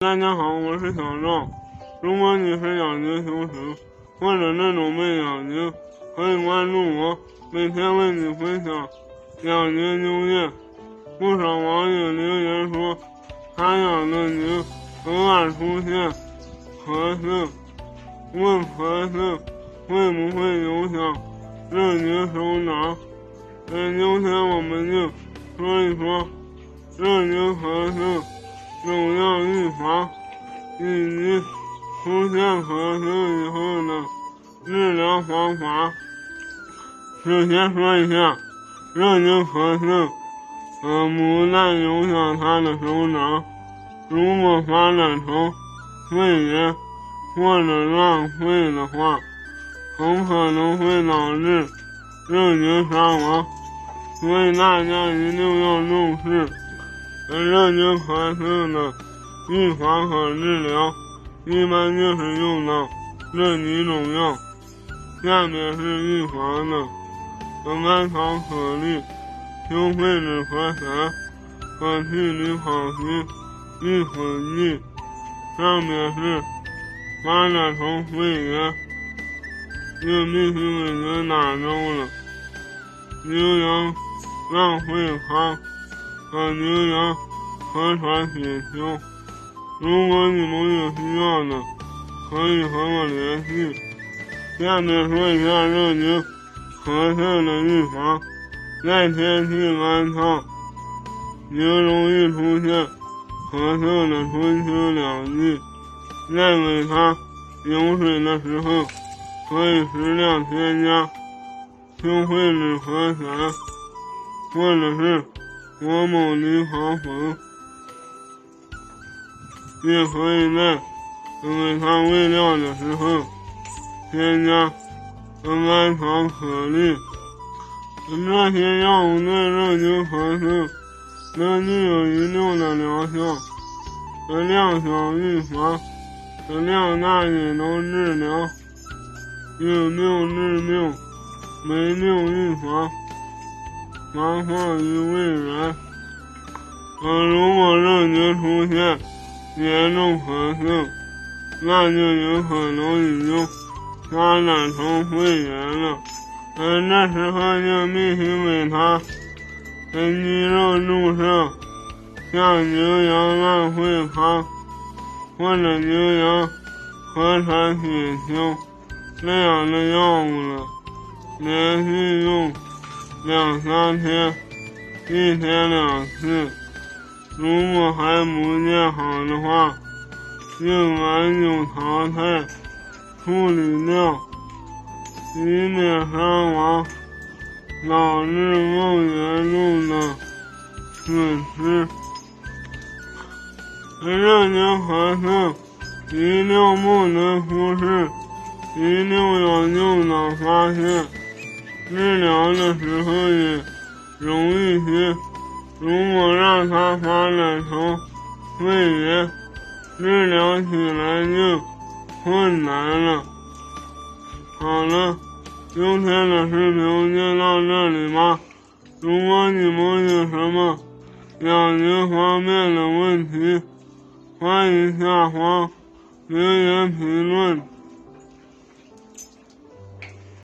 大家好，我是小赵。如果你是养精修神，或者那种被养精，可以关注我，每天为你分享养精经验。不少网友留言说，他养的精偶尔出现咳嗽，问咳嗽会不会影响热精生长？今天我们就说一说热精咳嗽有要预防以及出现咳嗽以后的治疗方法。首先说一下热精咳嗽不但影响它的生长，如果发展成肺炎或者浪肺的话，很可能会导致热精伤亡，所以大家一定要重视热精咳嗽的预防和治疗，一般就是用到这几种药。下面是预防的甘草可利、清肺止咳散和去离跑虚抑混剂。上面是发展成肺炎就必须给您打针了。牛羊浪肺康和牛羊咳喘血清。如果你们有需要的，可以和我联系。下面说一下热精咳嗽的预防。在天气干燥也容易出现咳嗽的春秋两季，在给它饮水的时候，可以适量添加清肺止咳散或者是活牡蛎黄粉，也可以在给它喂料的时候添加甘草可利。这些药物对热精咳嗽都具有一定的疗效，量小预防，量大也能治疗。有病治病，没病预防，防患于未然。如果热精出现严重咳嗽，那就有可能已经发展成肺炎了。这时候就必须给它肌肉注射，像牛羊浪肺康或者牛羊咳喘血清这样的药物了，连续用2-3天，一天2次。如果还不见好的话，就晚酒淘汰处理掉，以免伤亡导致更严重的损失。热精咳嗽一定不能忽视，一定要尽早发现，治疗的时候也容易些。如果让它发展成肺炎，治疗起来就困难了。好了，今天的视频就到这里吧。如果你们有什么养精方面的问题，欢迎下方留言评论。